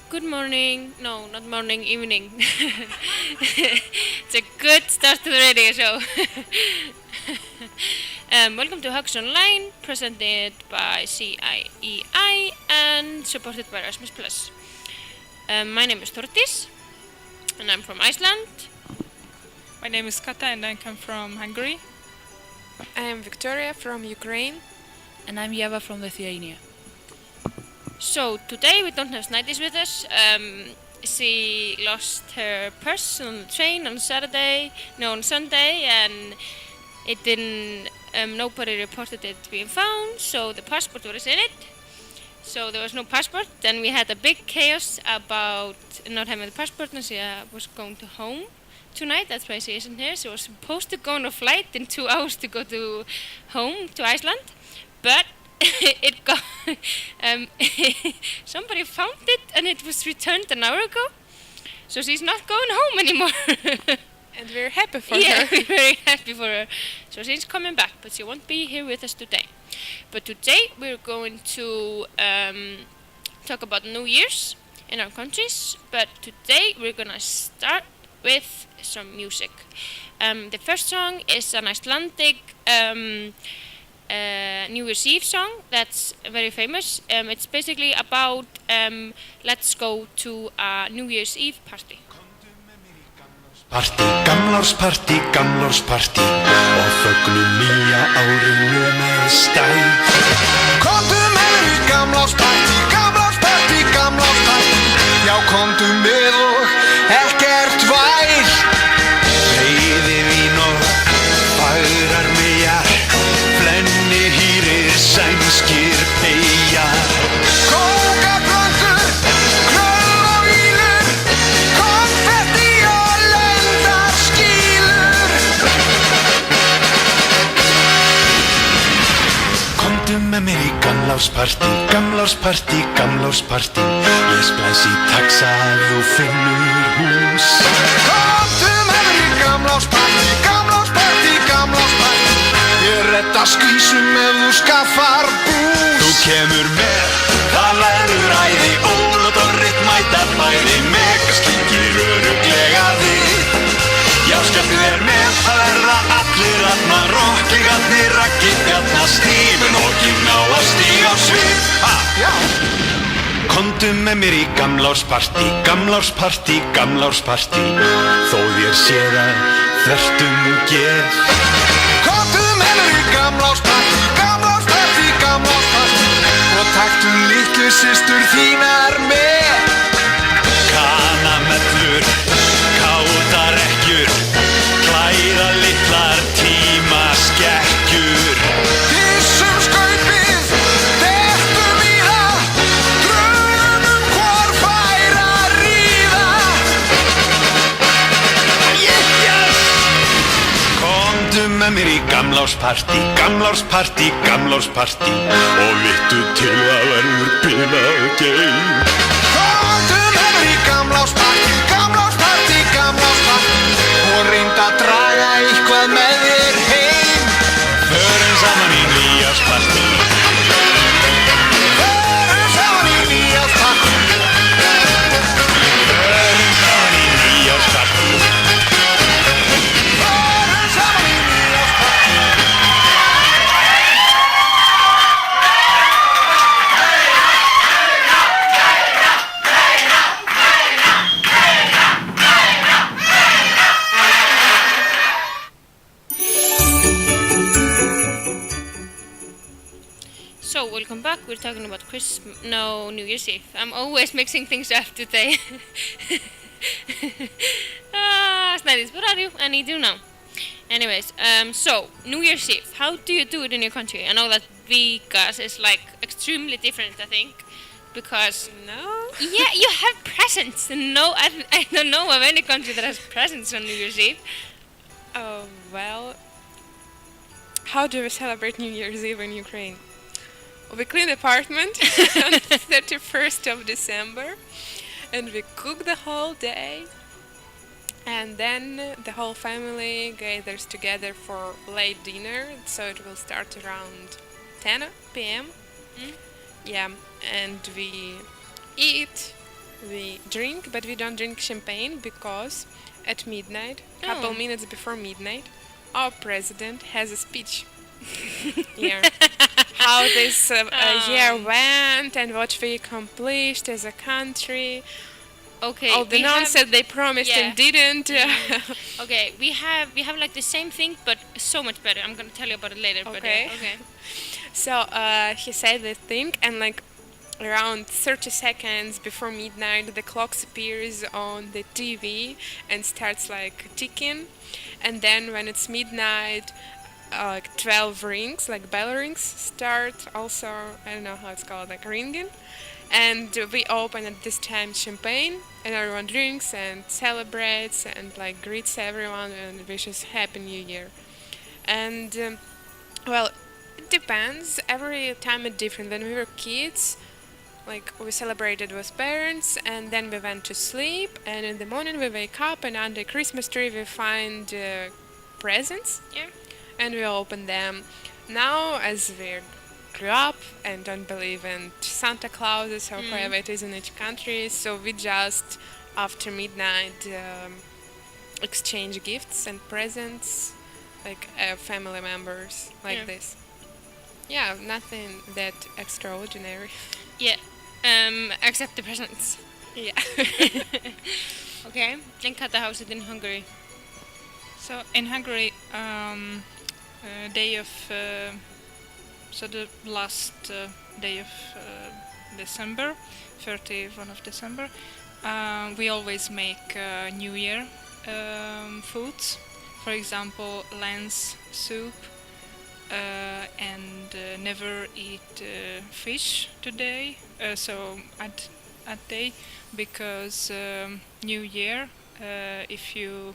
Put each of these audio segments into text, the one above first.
Good morning. No, not morning, evening. It's a good start to the radio show. Welcome to Hugs Online, presented by CIEI and supported by Erasmus Plus. My name is Thordís, and I'm from Iceland. My name is Kata and I come from Hungary. I am Victoria from Ukraine. And I'm Yeva from Lithuania. So today we don't have Snidis with us. She lost her purse on the train on Sunday, and it didn't. Nobody reported it being found, so the passport was in it. So there was no passport. Then we had a big chaos about not having the passport, and she was going to home tonight. That's why she isn't here. She was supposed to go on a flight in 2 hours to go to home to Iceland, but it got somebody found it and it was returned an hour ago, so she's not going home anymore. And we're happy for Yeah, her. we're very happy for her. So she's coming back, but she won't be here with us today. But today we're going to talk about New Year's in our countries. But today we're gonna start with some music. The first song is an Icelandic New Year's Eve song that's very famous. It's basically about let's go to a New Year's Eve party. Partí, gamlárspartí og fögnum nýja árinu með stæl. Komdu með mér í gamlárspartí, já komdu með og ekkert væl. Veiði vín og fagrar meyjar, flenni hýrir sænskir peyjar. Kókaplöntur, knöll og vílur, konfetti og lendarskýlur. Komdu með mér í gamlárspartí, ég splæs í taxa ef þú finnur hús. Komdu með mér í gamlárspartí, ég redda skvísum ef þú skaffar bús. Þú kemur með, það verður æði, ól og dorrit mæta bæði, megaslíkir örugglega þig. Já, skemmtið með, það verða allir þarna, rockligarnir, raggibjarna, stífun og kynna og stíg á svið. Já! Komdu með mér í gamlárspartí, þó þér sé það þvert geð. Komdu með mér í gamlárspartí, og taktu litlu systur þínar með. Kanamellur, kátarekkjur, klæða litlar tímaskekkjur. Kyssum skaupið, dettum í það, drögum hvor fær að ríða. Yes! Komdu með mér í gamlárspartí, og vittu til að verður bilað geim. Komdu með mér í gamlárspartí, og reynd að draga eitthvað með þér heim. Förum saman í nýjárspartí, förum saman í nýjárspartí. So welcome back. We're talking about New Year's Eve. I'm always mixing things up today. Snidis, where are you? I need you now. Anyways, so New Year's Eve. How do you do it in your country? I know that Vegas is like extremely different, I think, because No? yeah, you have presents. No, I don't know of any country that has presents on New Year's Eve. Oh, well, how do we celebrate New Year's Eve in Ukraine? We clean the apartment on the 31st of December, and we cook the whole day, and then the whole family gathers together for late dinner, so it will start around 10 p.m. Yeah, and we eat, we drink, but we don't drink champagne because at midnight, couple Oh. minutes before midnight, our president has a speech. Yeah. How this year went and what we accomplished as a country. Okay. All the we have- nonsense they promised yeah. and didn't. Okay, we have like the same thing, but so much better. I'm gonna tell you about it later. But, Okay. okay. So he said the thing, and like around 30 seconds before midnight, the clock appears on the TV and starts like ticking. And then when it's midnight, like 12 rings, like bell rings, start also, I don't know how it's called, like ringing. And we open at this time champagne, and everyone drinks and celebrates and like greets everyone and wishes Happy New Year. And well, it depends. Every time it's different. When we were kids, like we celebrated with parents, and then we went to sleep. And in the morning we wake up, and under Christmas tree we find presents, Yeah. and we open them. Now, as we grew up and don't believe in Santa Clauses or whatever it is in each country, so we just after midnight exchange gifts and presents, like family members, like Yeah. this. Yeah, nothing that extraordinary. Yeah. Except the presents. Yeah. Okay. And Kata, how's it in Hungary? So in Hungary, day of the last day of December, 31 of December, we always make New Year foods. For example, lens soup, and never eat fish today. So at day, because New Year, if you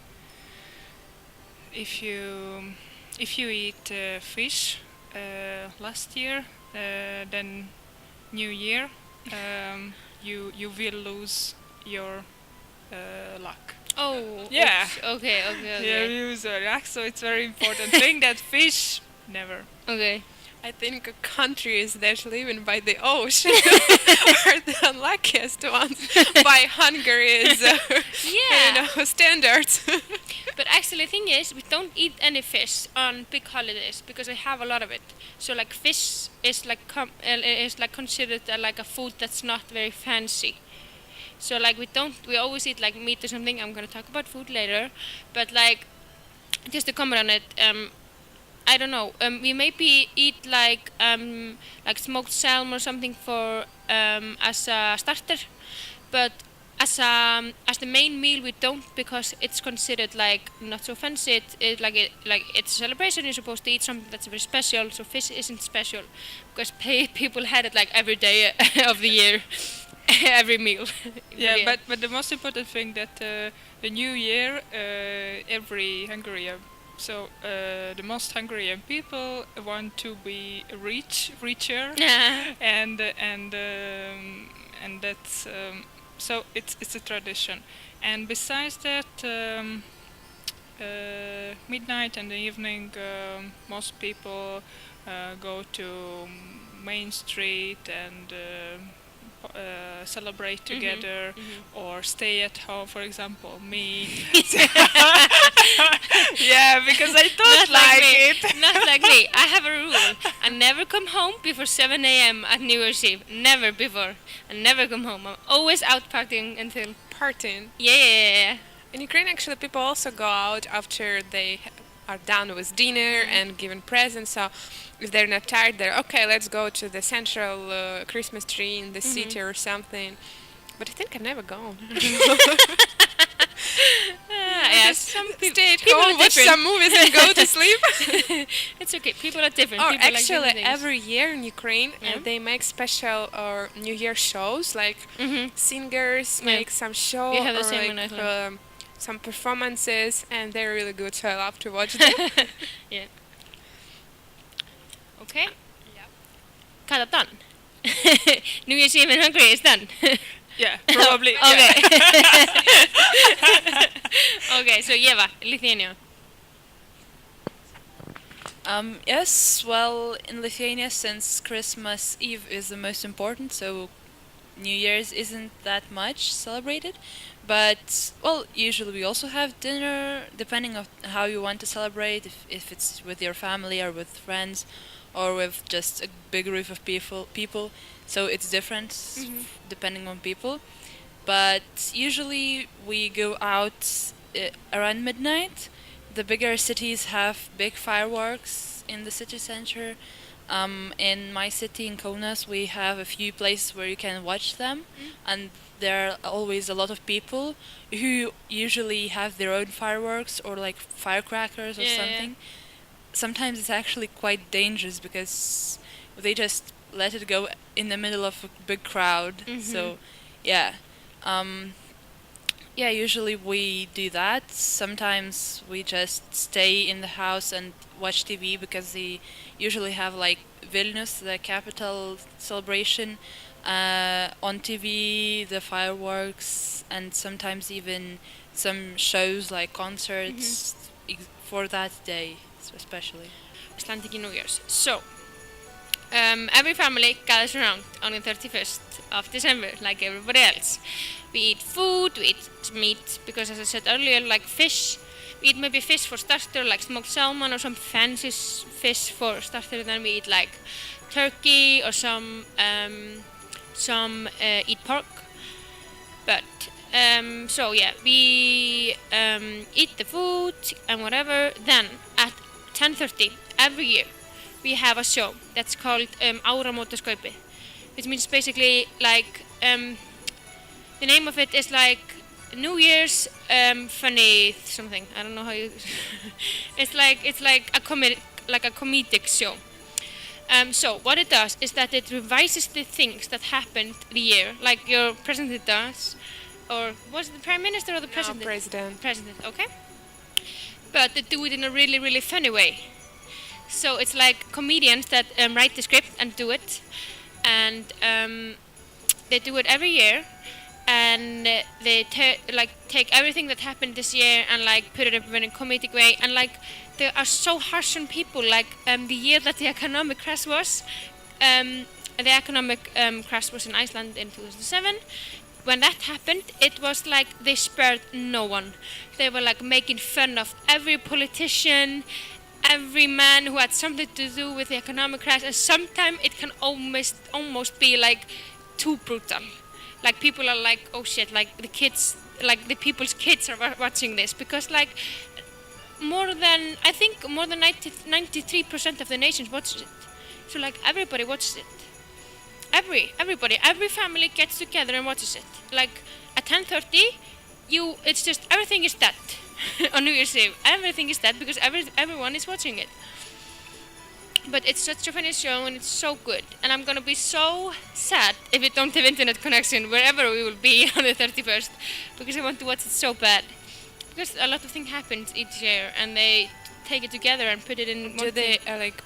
eat fish last year, then New Year, you will lose your luck. Oh. Yeah. oops. Okay. You lose your luck, so it's very important thing that fish never. Okay. I think countries that live by the ocean are the unluckiest ones by Hungary's Yeah. standards. But actually, the thing is, we don't eat any fish on big holidays because I have a lot of it. So like fish is like considered like a food that's not very fancy. So like we always eat like meat or something. I'm gonna talk about food later, but like just to comment on it, I don't know. We maybe eat like smoked salmon or something for as a starter, but as the main meal we don't, because it's considered like not so fancy. It's a celebration. You're supposed to eat something that's very special. So fish isn't special because people had it like every day of the year, every meal. Yeah, but the most important thing that the New Year, every Hungarian. So the most Hungarian people want to be richer, and that's so it's a tradition. And besides that, midnight and the evening, most people go to Main Street and celebrate together, or stay at home. For example, me. Yeah, because I don't like it. Not like me. I have a rule. I never come home before 7 a.m. at New Year's Eve. Never before. I never come home. I'm always out partying until... Partying. Yeah. In Ukraine, actually, people also go out after they are done with dinner and given presents. So if they're not tired, they're okay, let's go to the central Christmas tree in the city or something. But I think I've never gone. Yeah, some Stay at people home, are watch different. some movies and go to sleep. It's okay. People are different. Or People like actually, different things. every year in Ukraine, Yeah. they make special New Year shows, like singers Yeah. make some show We have the or same in like Iceland. some performances, and they're really good, so I love to watch them. Yeah. Okay. Cut done. New Year's Eve in Hungary is done. Yeah, probably. Okay. Yeah. Okay, so Yeva, Lithuania. Yes, well, in Lithuania, since Christmas Eve is the most important, so New Year's isn't that much celebrated, but well, usually we also have dinner depending on how you want to celebrate. If it's with your family or with friends, or with just a big group of people. So it's different depending on people. But usually we go out around midnight. The bigger cities have big fireworks in the city center. In my city, in Kaunas, we have a few places where you can watch them, and there are always a lot of people who usually have their own fireworks or like firecrackers or something. Sometimes it's actually quite dangerous because they just let it go in the middle of a big crowd. So, yeah. Yeah, usually we do that. Sometimes we just stay in the house and watch TV because they usually have like Vilnius, the capital celebration, on TV, the fireworks, and sometimes even some shows like concerts for that day, especially. Icelandic New Year's. So, every family gathers around on the 31st of December, like everybody else. We eat food, we eat meat, because as I said earlier, like fish. We eat maybe fish for starter, like smoked salmon or some fancy fish for starter. Then we eat like turkey or some eat pork. But so yeah, we eat the food and whatever. Then at 10:30 every year we have a show that's called Áramótaskaupið, which means basically like the name of it is like New Year's funny something. I don't know how you. it's like a comedic show. So what it does is that it revises the things that happened the year, like your president does, or was it the prime minister or the president? No, president. President, okay. But they do it in a really, really funny way. So it's like comedians that write the script and do it, and they do it every year, and they take everything that happened this year and like put it up in a comedic way, and like they are so harsh on people. Like the year that the economic crash was, in Iceland in 2007. When that happened, it was like they spared no one. They were like making fun of every politician, every man who had something to do with the economic crash, and sometimes it can almost be like too brutal. Like people are like, oh shit, like the kids, like the people's kids are watching this, because like more than 93% of the nations watches it. So like everybody watches it. Every family gets together and watches it. Like at 10:30, it's just everything is dead on New Year's Eve. Everything is dead because everyone is watching it. But it's such a funny show and it's so good. And I'm gonna be so sad if we don't have internet connection wherever we will be on the 31st, because I want to watch it so bad. Because a lot of things happen each year and they take it together and put it in. Do they like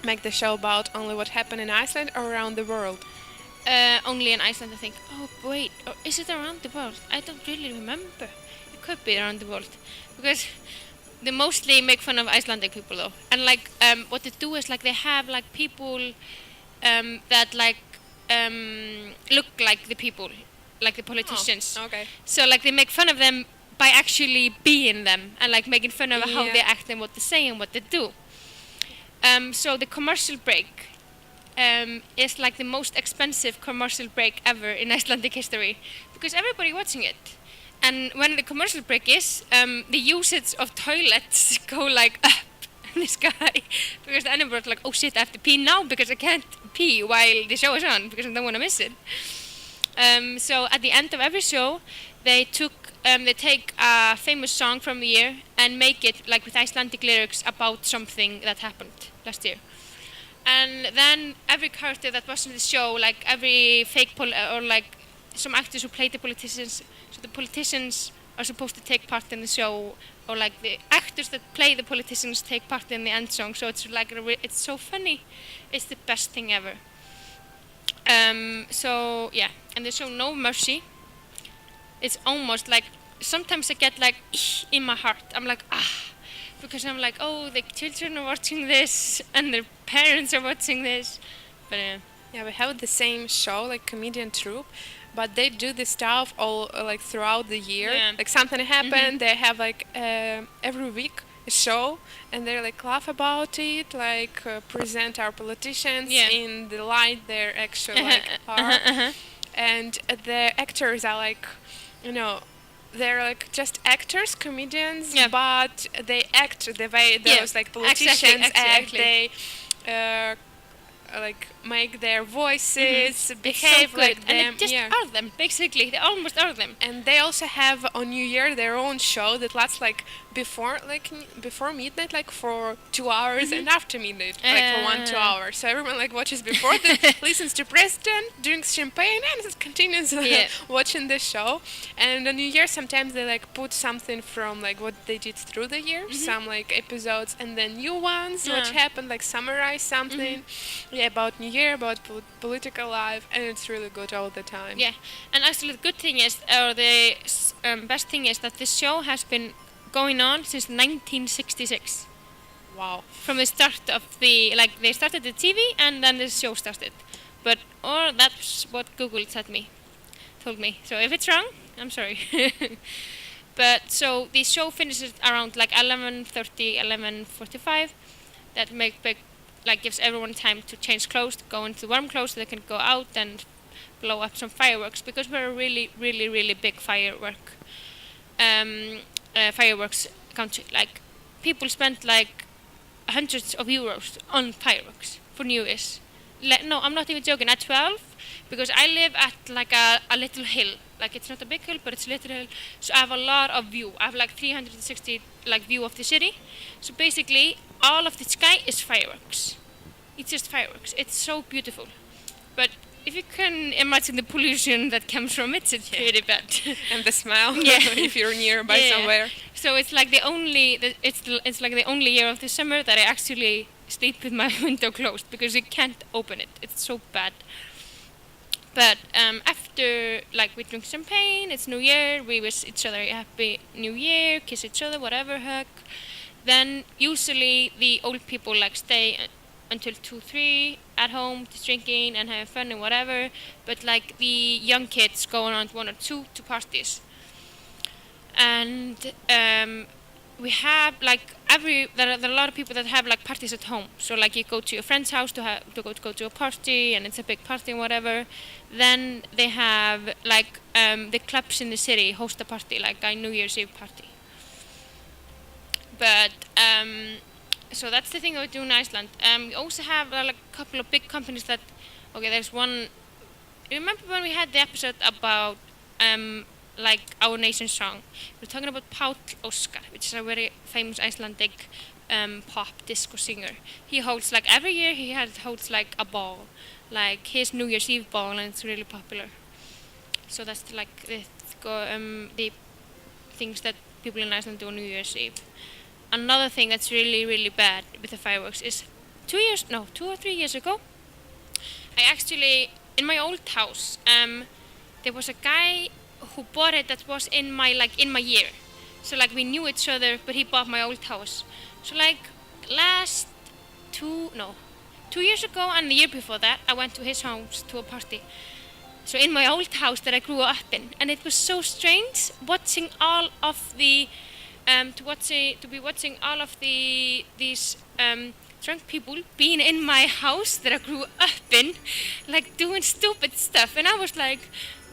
make the show about only what happened in Iceland or around the world? Only in Iceland, I think. Oh wait, or is it around the world? I don't really remember. It could be around the world, because they mostly make fun of Icelandic people though. And like what they do is like they have like people that like look like the people, like the politicians. Oh, okay. So like they make fun of them by actually being them and like making fun of how they act and what they say and what they do. So the commercial break is like the most expensive commercial break ever in Icelandic history, because everybody watching it. And when the commercial break is, the usage of toilets go like up in the sky, because the animals are like, oh shit, I have to pee now because I can't pee while the show is on because I don't want to miss it. So at the end of every show, they take a famous song from the year and make it like with Icelandic lyrics about something that happened last year. And then every character that was in the show, like every fake or like some actors who played the politicians, so the politicians are supposed to take part in the show, or like the actors that play the politicians take part in the end song. So it's like it's so funny. It's the best thing ever. So yeah, and they show no mercy. It's almost like sometimes I get like in my heart. I'm like because I'm like, oh, the children are watching this and their parents are watching this. But Yeah, we have the same show, like comedian troupe, but they do this stuff all like throughout the year. Yeah. Like something happened, they have like every week a show, and they like laugh about it, like present our politicians Yeah. in the light they're actually like are, and the actors are like, you know. They're like just actors, comedians, Yeah. but they act the way Yeah, those like politicians act. exactly. They like make their voices, It's so behave good, like and them. it just Yeah. are them basically. They almost are them. And they also have on New Year their own show that lasts like before midnight, like for 2 hours, and after midnight, like for 1-2 hours. So everyone like watches before, then listens to President, drinks champagne, and just continues Yeah. watching the show. And on New Year, sometimes they like put something from like what they did through the year, some like episodes, and then new ones, which Yeah. happened, like summarize something, yeah, about New Year, about political life, and it's really good all the time. Yeah, and actually the good thing is, or the best thing is that this show has been going on since 1966. Wow. From the start of the, like they started the TV and then the show started. But, or that's what Google told me. So if it's wrong, I'm sorry. But so the show finishes around like 11:30, 11:45. That like gives everyone time to change clothes, to go into warm clothes so they can go out and blow up some fireworks, because we're a really, really, really big fireworks country. Like people spend like hundreds of euros on fireworks for New Year's. No, I'm not even joking. At 12, because I live at like a little hill. Like it's not a big hill, but it's a little hill. So I have a lot of view. I have like 360 like view of the city. So basically, all of the sky is fireworks. It's just fireworks. It's so beautiful. But if you can imagine the pollution that comes from it, it's pretty bad. And the smell, Yeah. if you're nearby Yeah. somewhere. So it's like it's like the only year of the summer that I actually sleep with my window closed, because you can't open it. It's so bad. But after, like, we drink champagne, it's New Year, we wish each other a happy New Year, kiss each other, whatever, hug. Then usually the old people like stay until 2-3 at home, just drinking and having fun and whatever. But like the young kids go around 1 or 2 to parties. And we have like there are a lot of people that have like parties at home. So like you go to your friend's house to go to a party, and it's a big party and whatever. Then they have like the clubs in the city host a party, like a New Year's Eve party. But so that's the thing that we do in Iceland. We also have like a couple of big companies that. Okay, there's one. Remember when we had the episode about like our nation's song? We're talking about Páll Óskar, which is a very famous Icelandic pop disco singer. He holds like every year holds like a ball, like his New Year's Eve ball, and it's really popular. So that's like the things that people in Iceland do on New Year's Eve. Another thing that's really, really bad with the fireworks is 2 or 3 years ago, I actually, in my old house, there was a guy who bought it that was in my year. So like we knew each other, but he bought my old house. So like 2 years ago and the year before that, I went to his house to a party. So in my old house that I grew up in, and it was so strange watching all of the these drunk people being in my house that I grew up in, like doing stupid stuff, and I was like,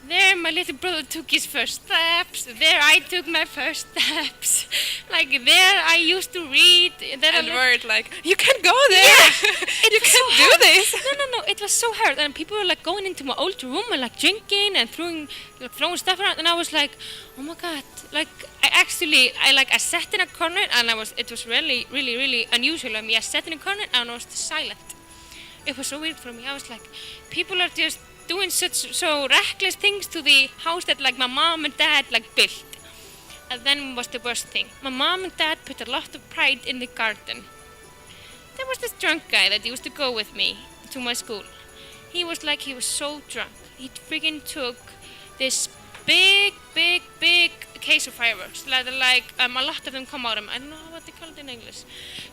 there my little brother took his first steps, there I took my first steps, like there I used to read. And word like, you can't go there, you can't do this. No, it was so hard, and people were like going into my old room and like drinking and throwing stuff around, and I was like, oh my god, like I sat in a corner, and it was really, really, really unusual of me. I sat in a corner and I was silent. It was so weird for me. I was like, people are just doing so reckless things to the house that like my mom and dad like built. And then was the worst thing. My mom and dad put a lot of pride in the garden. There was this drunk guy that used to go with me to my school. He was so drunk. He freaking took this big case of fireworks. Like a lot of them come out of him. I don't know what they call it in English.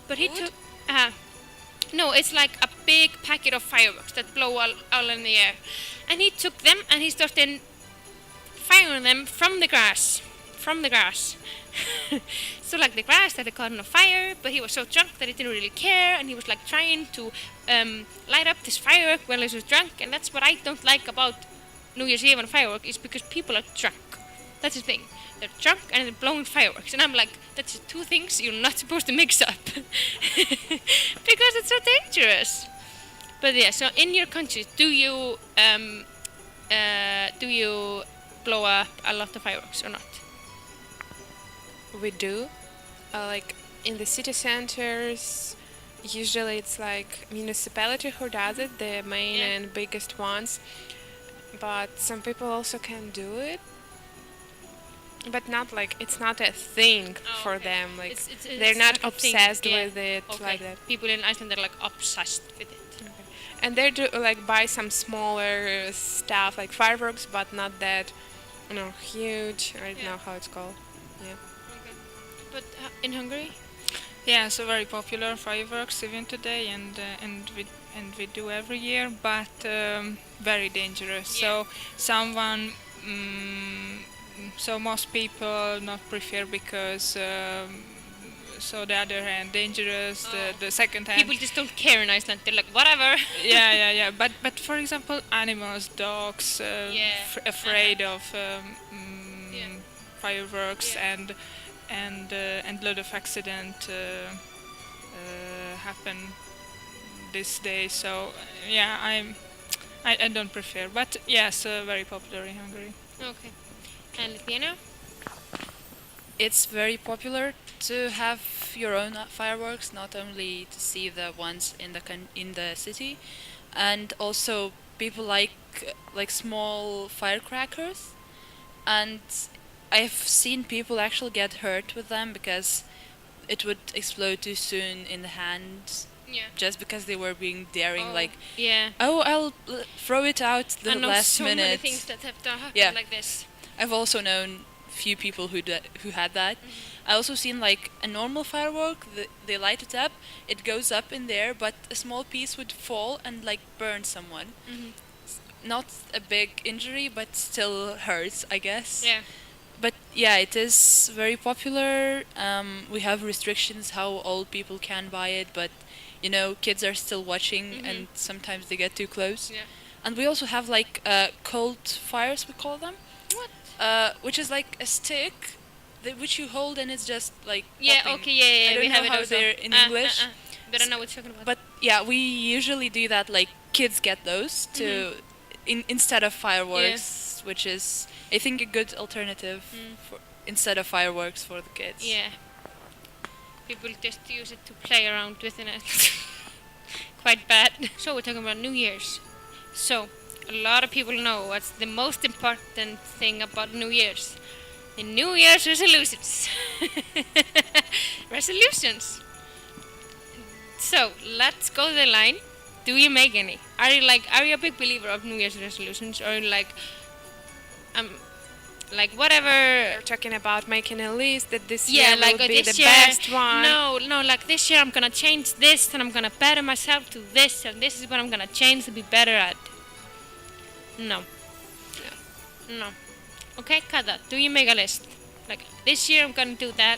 But he took No, it's like a big packet of fireworks that blow all in the air. And he took them and he started firing them from the grass. From the grass. So like the grass that had caught on fire, but he was so drunk that he didn't really care, and he was like trying to light up this firework while he was drunk, and that's what I don't like about New Year's Eve and firework, is because people are drunk. That's the thing. They're drunk and they're blowing fireworks, and I'm like, that's two things you're not supposed to mix up. Because it's so dangerous. But yeah, so in your country, do you blow up a lot of fireworks or not? We do. Like in the city centers, usually it's like municipality who does it, the main Yeah. and biggest ones. But some people also can do it. But not like it's not a thing for okay. them. Like It's they're not like a thing, obsessed yeah. with it Okay. like that. People in Iceland are like obsessed with it. And they do like buy some smaller stuff like fireworks, but not that, huge. I don't Yeah. know how it's called. Yeah. Okay. But in Hungary? Yeah, so very popular fireworks even today, and we do every year, but very dangerous. Yeah. So someone, so most people not prefer because so the other hand dangerous, Oh. the second hand. People just don't care in Iceland. They're like, whatever. Yeah. But for example, animals, dogs, Yeah. afraid of Yeah. fireworks, Yeah. and lot of accident happen this day. So yeah, I don't prefer, but yes, very popular in Hungary. Okay. And Lithuania? It's very popular to have your own fireworks, not only to see the ones in the city, and also people like small firecrackers, and I've seen people actually get hurt with them because it would explode too soon in the hand, Yeah. just because they were being daring, Oh, like, yeah. oh, I'll throw it out the I know last so minute. many things that have done happened Yeah. like this. I've also known few people who had that. I also seen like a normal firework. They light it up, it goes up in there, but a small piece would fall and like burn someone. Not a big injury, but still hurts, I guess. Yeah. But yeah, it is very popular. We have restrictions how old people can buy it, but kids are still watching, and sometimes they get too close. Yeah. And we also have like cold fires, we call them. What? Which is like a stick, which you hold, and it's just like Yeah, popping. okay, yeah. I don't We know have it how also. they're in English. But I know what you're talking about. But yeah, we usually do that. Like kids get those to instead of fireworks, which is I think a good alternative for instead of fireworks for the kids. Yeah. People just use it to play around with it. Quite bad. So we're talking about New Year's. So a lot of people know what's the most important thing about New Year's. The New Year's resolutions. Resolutions. So let's go to the line. Do you make any? Are you a big believer of New Year's resolutions, or like whatever? You're talking about making a list that this Yeah, year like will be this the year. best one. No, like this year I'm gonna change this, and I'm gonna better myself to this, and this is what I'm gonna change to be better at. No. Okay, Kada, do you make a list? Like this year I'm gonna do that.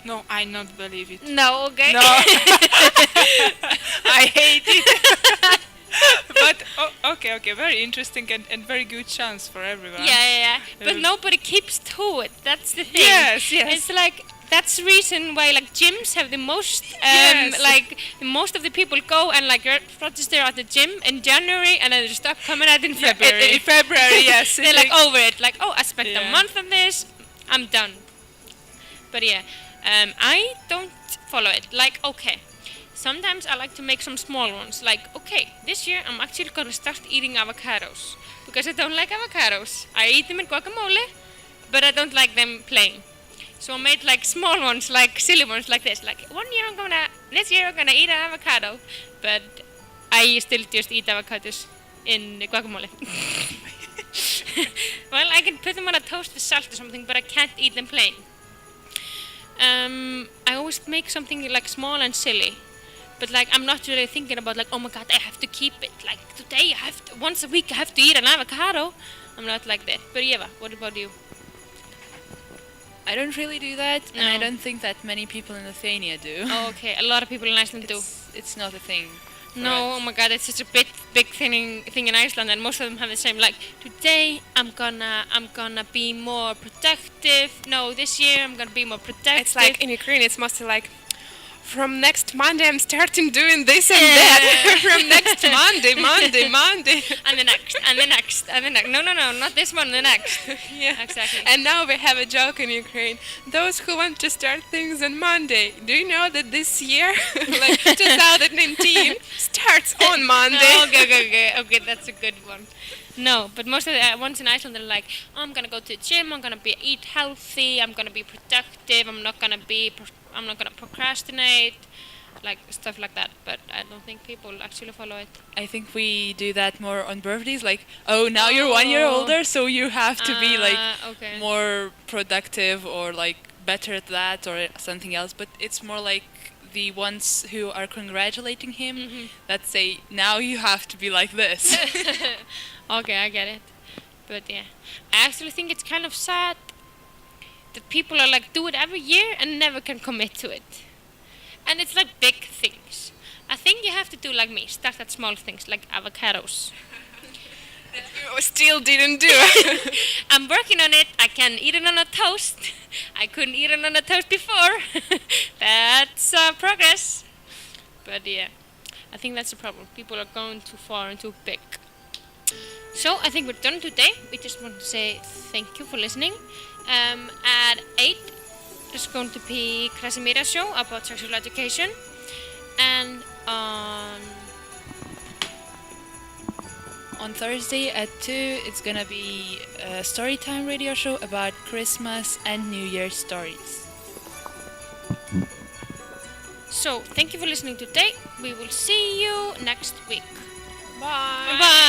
No, I not believe it. No, okay. No, I hate it. But okay, very interesting and very good chance for everyone. Yeah. But Um, nobody keeps to it. That's the thing. Yes. It's like that's the reason why like gyms have the most Yes. like most of the people go and like register at the gym in January, and then they stop coming out in February. In February, yes. They're like over it. Like, oh, I spent a Yeah. month on this, I'm done. But yeah, I don't follow it. Like, okay, sometimes I like to make some small ones. Like, okay, this year I'm actually gonna start eating avocados because I don't like avocados. I eat them in guacamole, but I don't like them plain. So I made like small ones, like silly ones, like this. Like this year I'm gonna eat an avocado, but I still just eat avocados in guacamole. Well, I can put them on a toast with salt or something, but I can't eat them plain. I always make something like small and silly. But like, I'm not really thinking about like, oh my god, I have to keep it. Like today, once a week, I have to eat an avocado. I'm not like that. But Eva, what about you? I don't really do that, and I No. don't think that many people in Lithuania do. Oh, okay. A lot of people in Iceland do. It's not a thing. for No, us. oh my god, it's such a big thing in Iceland, and most of them have the same. Like today, I'm gonna be more productive. No, this year I'm gonna be more productive. It's like in Ukraine, it's mostly like, from next Monday I'm starting doing this and that. From next Monday. and the next, and the next, and the next. No, not this one. The next. Yeah. Exactly. And now we have a joke in Ukraine. Those who want to start things on Monday, do you know that this year, like 2019, starts on Monday? Okay, that's a good one. No, but most of the ones in Iceland are like, oh, I'm gonna go to the gym. I'm gonna eat healthy. I'm gonna be productive. I'm not gonna procrastinate, like stuff like that. But I don't think people actually follow it. I think we do that more on birthdays. Like, oh, now you're 1 year Oh. older, so you have to be like Okay. more productive or like better at that or something else. But it's more like the ones who are congratulating him that say, now you have to be like this. Okay, I get it. But yeah, I actually think it's kind of sad that people are like do it every year and never can commit to it. And it's like big things. I think you have to do like me, start at small things like avocados. You still didn't do. I'm working on it. I can eat it on a toast. I couldn't eat it on a toast before. That's progress. But yeah, I think that's the problem. People are going too far and too big. So I think we're done today. We just want to say thank you for listening. At 8, there's going to be Krasimira's show about sexual education. And On Thursday at 2, it's gonna be a storytime radio show about Christmas and New Year's stories. so thank you for listening today. We will see you next week. Bye. Bye.